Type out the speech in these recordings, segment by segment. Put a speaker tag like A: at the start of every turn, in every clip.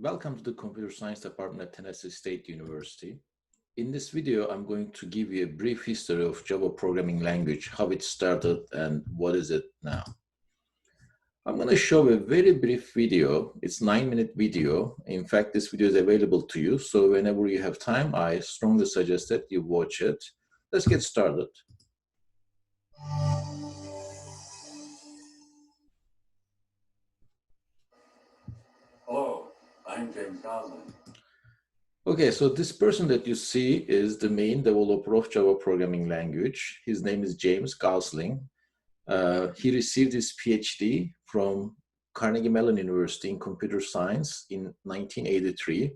A: Welcome to the Computer Science Department at Tennessee State University. In this video, I'm going to give you a brief history of Java programming language, how it started and what is it now. I'm going to show a very brief video. It's a 9-minute video. In fact, this video is available to you. So whenever you have time, I strongly suggest that you watch it. Let's get started.
B: Hello, I'm James Gosling.
A: Okay, so this person that you see is the main developer of Java programming language. His name is James Gosling. He received his PhD from Carnegie Mellon University in computer science in 1983.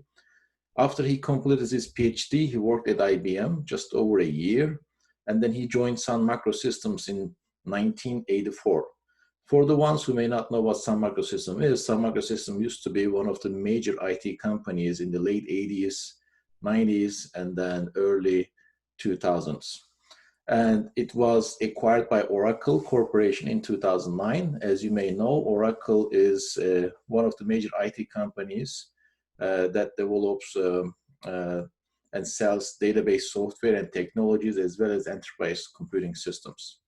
A: After he completed his PhD, he worked at IBM just over a year, and then he joined Sun Microsystems in 1984. For the ones who may not know what Sun Microsystems is, Sun Microsystems used to be one of the major IT companies in the late 80s, 90s, and then early 2000s. And it was acquired by Oracle Corporation in 2009. As you may know, Oracle is one of the major IT companies that develops and sells database software and technologies as well as enterprise computing systems.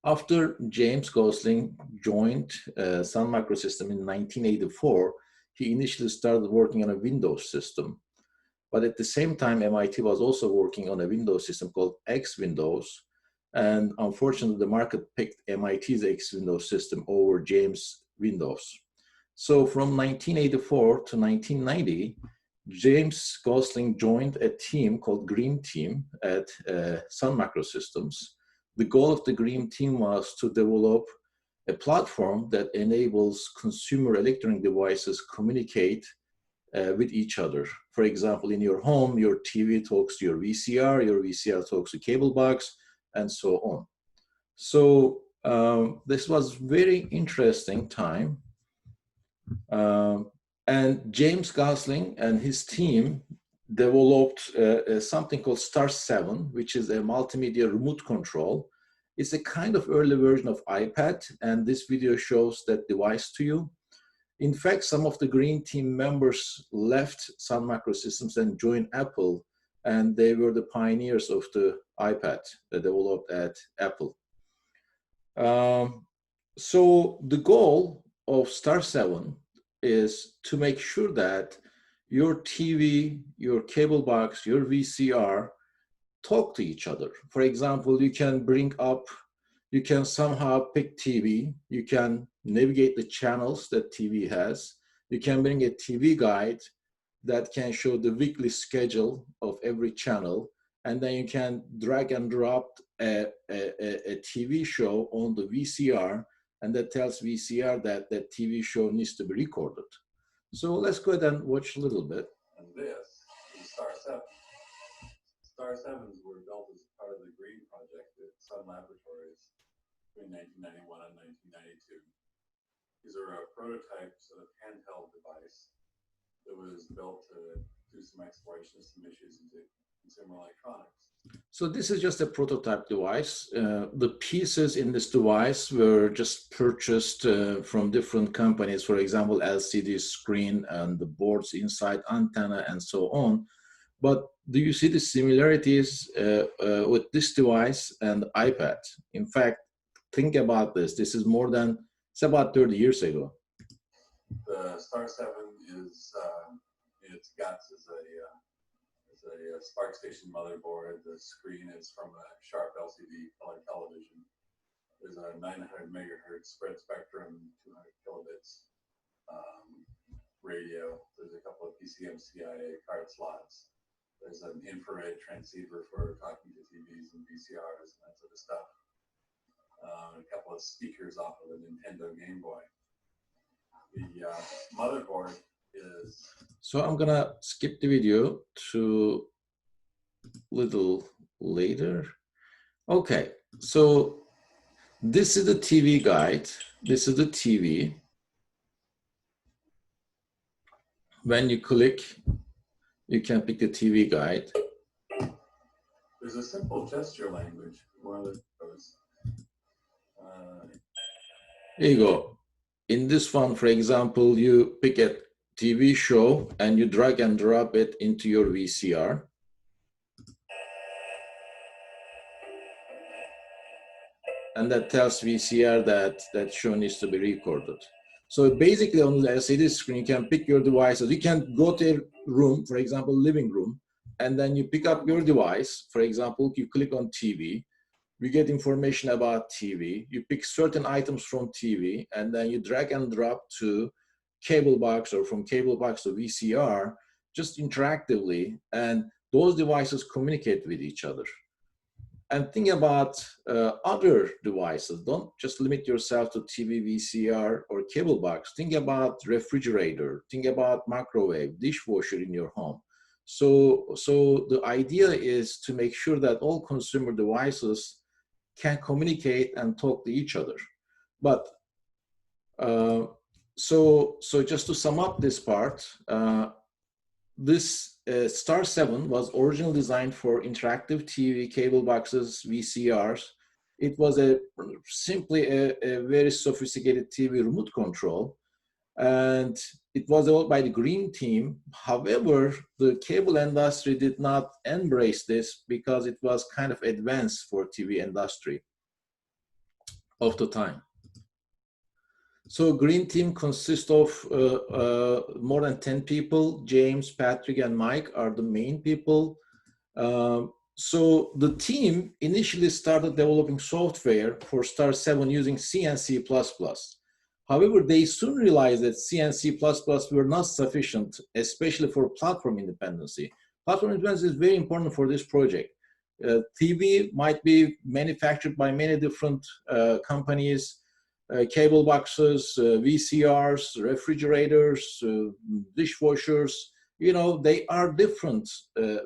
A: After James Gosling joined Sun Microsystems in 1984, he initially started working on a Windows system. But at the same time, MIT was also working on a Windows system called X Windows. And unfortunately, the market picked MIT's X Windows system over James Windows. So from 1984 to 1990, James Gosling joined a team called Green Team at Sun Microsystems. The goal of the Green Team was to develop a platform that enables consumer electronic devices communicate with each other. For example, in your home, your TV talks to your VCR talks to cable box, and so on. So this was very interesting time. And James Gosling and his team developed something called Star-7, which is a multimedia remote control. It's a kind of early version of iPad, and this video shows that device to you. In fact, some of the Green Team members left Sun Microsystems and joined Apple, and they were the pioneers of the iPad that developed at Apple. So the goal of Star-7 is to make sure that your TV, your cable box, your VCR talk to each other. For example, you can somehow pick TV, you can navigate the channels that TV has, you can bring a TV guide that can show the weekly schedule of every channel, and then you can drag and drop a TV show on the VCR, and that tells VCR that that TV show needs to be recorded. So let's go ahead and watch a little bit.
B: And this is Star-7. Star-7s were built as part of the Green Project at Sun Laboratories between 1991 and 1992. These are prototypes of a handheld device that was built to do some exploration of some issues into consumer electronics.
A: So this is just a prototype device. The pieces in this device were just purchased from different companies, for example, LCD screen and the boards inside, antenna, and so on. But do you see the similarities with this device and iPad? In fact, think about this. This is it's about 30 years ago.
B: The Star-7 is, its guts is a Spark Station motherboard. The screen is from a Sharp LCD color television. There's a 900 megahertz spread spectrum, 200 kilobits radio. There's a couple of PCM-CIA card slots. There's an infrared transceiver for talking to TVs and VCRs and that sort of stuff. A couple of speakers off of a Nintendo Game Boy. The motherboard is...
A: So I'm gonna skip the video to little later. Okay, so this is the TV guide. This is the TV. When you click, you can pick the TV guide.
B: There's a simple gesture language. One of those.
A: Here you go. In this one, for example, you pick a TV show and you drag and drop it into your VCR. And that tells VCR that that show needs to be recorded. So basically on the LCD screen, you can pick your devices. You can go to a room, for example, living room, and then you pick up your device. For example, you click on TV, you get information about TV, you pick certain items from TV, and then you drag and drop to cable box or from cable box to VCR, just interactively, and those devices communicate with each other. And think about other devices. Don't just limit yourself to TV, VCR, or cable box. Think about refrigerator. Think about microwave, dishwasher in your home. So the idea is to make sure that all consumer devices can communicate and talk to each other. But so just to sum up this part, this Star 7 was originally designed for interactive TV, cable boxes, VCRs. It was simply a very sophisticated TV remote control, and it was developed by the Green team. However, the cable industry did not embrace this because it was kind of advanced for TV industry of the time. So Green team consists of more than 10 people. James, Patrick, and Mike are the main people. So the team initially started developing software for Star 7 using C and C++. However, they soon realized that C and C++ were not sufficient, especially for platform independency. Platform independency is very important for this project. TV might be manufactured by many different companies. Cable boxes, VCRs, refrigerators, dishwashers, you know, they are different,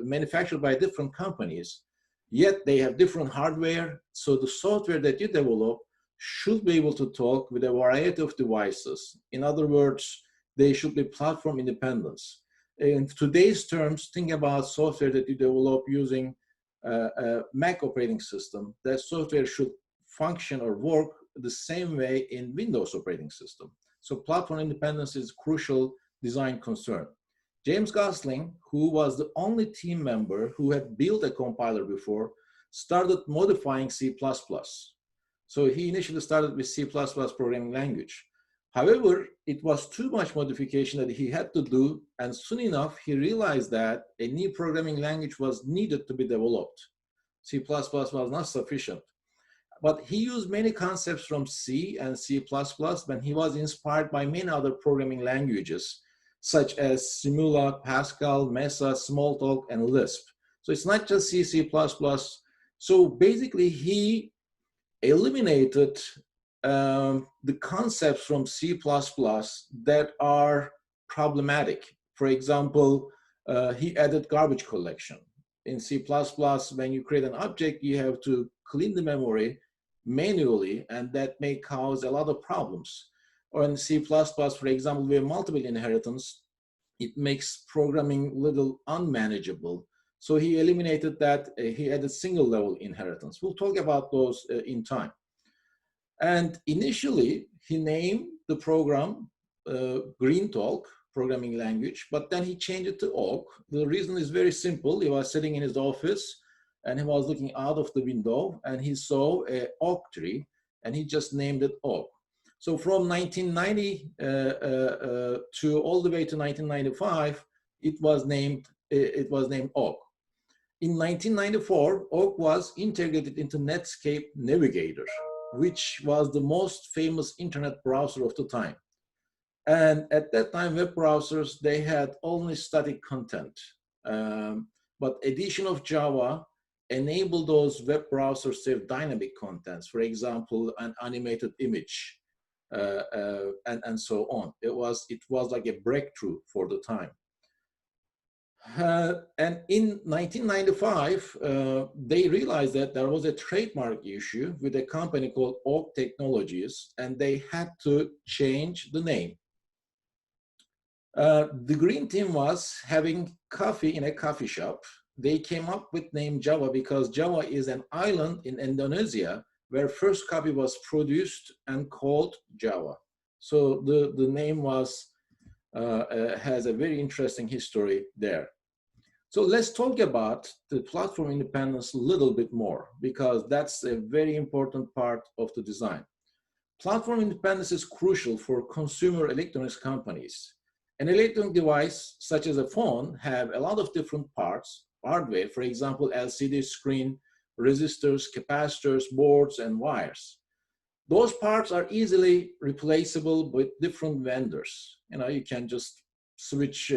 A: manufactured by different companies, yet they have different hardware. So the software that you develop should be able to talk with a variety of devices. In other words, they should be platform independent. In today's terms, think about software that you develop using a Mac operating system. That software should function or work the same way in Windows operating system. So platform independence is a crucial design concern. James Gosling, who was the only team member who had built a compiler before, started modifying C++. So he initially started with C++ programming language. However, it was too much modification that he had to do, and soon enough, he realized that a new programming language was needed to be developed. C++ was not sufficient. But he used many concepts from C and C++ when he was inspired by many other programming languages, such as Simula, Pascal, Mesa, Smalltalk, and Lisp. So it's not just C, C++. So basically, he eliminated the concepts from C++ that are problematic. For example, he added garbage collection. In C++, when you create an object, you have to clean the memory manually, and that may cause a lot of problems. Or in C++, for example, we have multiple inheritance. It makes programming a little unmanageable. So he eliminated that. He added single level inheritance. We'll talk about those in time. And initially, he named the program Greentalk programming language, but then he changed it to awk. The reason is very simple. He was sitting in his office and he was looking out of the window and he saw an oak tree and he just named it awk. So from 1990 to all the way to 1995, it was named awk. In 1994, awk was integrated into Netscape Navigator, which was the most famous internet browser of the time. And at that time, web browsers, they had only static content. But addition of Java enabled those web browsers to have dynamic contents, for example, an animated image, and so on. It was like a breakthrough for the time. And in 1995, they realized that there was a trademark issue with a company called Oak Technologies, and they had to change the name. The Green team was having coffee in a coffee shop. They came up with name Java because Java is an island in Indonesia where first copy was produced and called Java. So the name was has a very interesting history there. So let's talk about the platform independence a little bit more, because that's a very important part of the design. Platform independence is crucial for consumer electronics companies. An electronic device, such as a phone, have a lot of different parts, hardware, for example, LCD screen, resistors, capacitors, boards, and wires. Those parts are easily replaceable with different vendors. You know, you can just switch,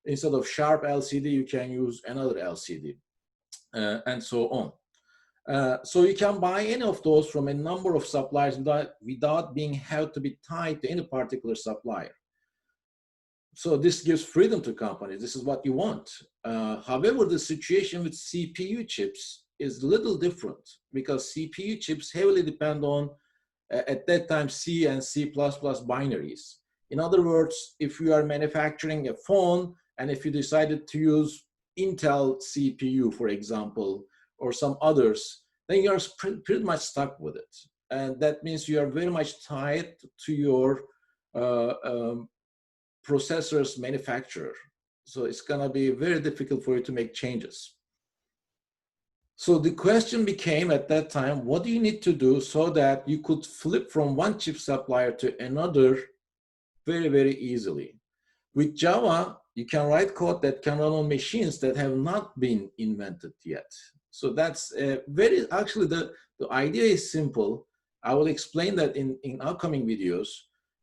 A: instead of sharp LCD, you can use another LCD, and so on. So you can buy any of those from a number of suppliers without being held to be tied to any particular supplier. So this gives freedom to companies. This is what you want. However, the situation with CPU chips is a little different, because CPU chips heavily depend on, at that time, C and C++ binaries. In other words, if you are manufacturing a phone and if you decided to use Intel CPU, for example, or some others, then you're pretty much stuck with it. And that means you are very much tied to your processor's manufacturer. So it's gonna be very difficult for you to make changes. So the question became at that time, what do you need to do so that you could flip from one chip supplier to another very, very easily? With Java, you can write code that can run on machines that have not been invented yet. So that's actually the idea is simple. I will explain that in upcoming videos.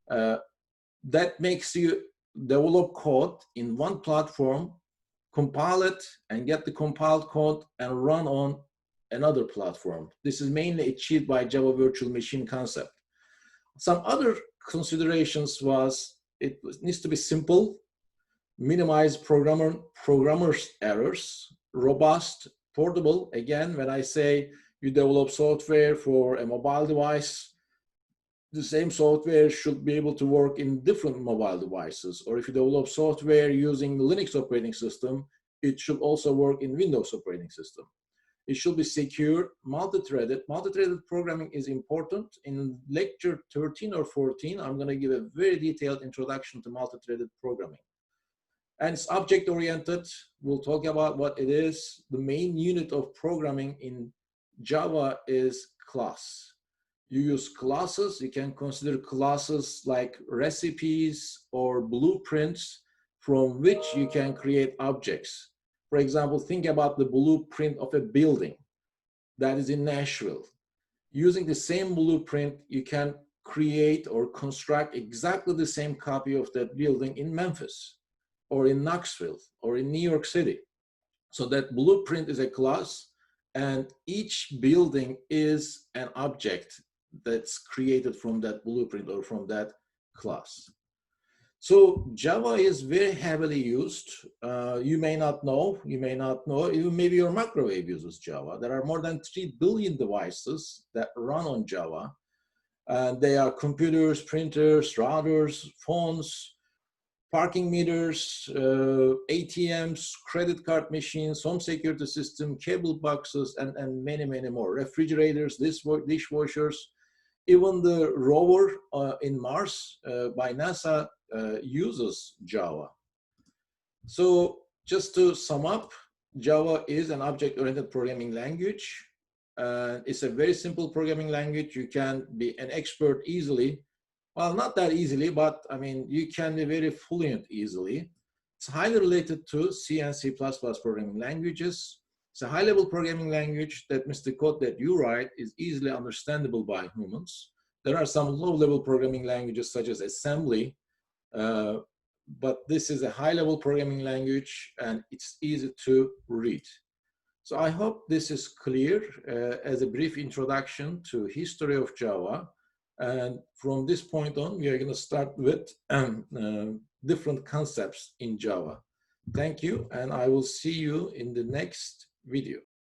A: That makes you develop code in one platform, compile it, and get the compiled code and run on another platform. This is mainly achieved by Java virtual machine concept. Some other considerations was it needs to be simple, minimize programmer's errors, robust, portable. Again, when I say you develop software for a mobile device, the same software should be able to work in different mobile devices. Or if you develop software using Linux operating system, it should also work in Windows operating system. It should be secure, multi-threaded. Multi-threaded programming is important. In lecture 13 or 14, I'm going to give a very detailed introduction to multi-threaded programming. And it's object-oriented. We'll talk about what it is. The main unit of programming in Java is class. You use classes. You can consider classes like recipes or blueprints from which you can create objects. For example, think about the blueprint of a building that is in Nashville. Using the same blueprint, you can create or construct exactly the same copy of that building in Memphis or in Knoxville or in New York City. So that blueprint is a class, and each building is an object that's created from that blueprint or from that class. So Java is very heavily used. You may not know, even maybe your microwave uses Java. There are more than 3 billion devices that run on Java. And they are computers, printers, routers, phones, parking meters, ATMs, credit card machines, home security system, cable boxes, and many, many more. Refrigerators, dishwashers. Even the rover in Mars by NASA uses Java. So just to sum up, Java is an object-oriented programming language. It's a very simple programming language. You can be an expert easily. Well, not that easily, but I mean, you can be very fluent easily. It's highly related to C and C++ programming languages. It's a high-level programming language that means the code that you write is easily understandable by humans. There are some low-level programming languages such as assembly, but this is a high-level programming language and it's easy to read. So I hope this is clear as a brief introduction to history of Java. And from this point on, we are going to start with different concepts in Java. Thank you, and I will see you in the next video.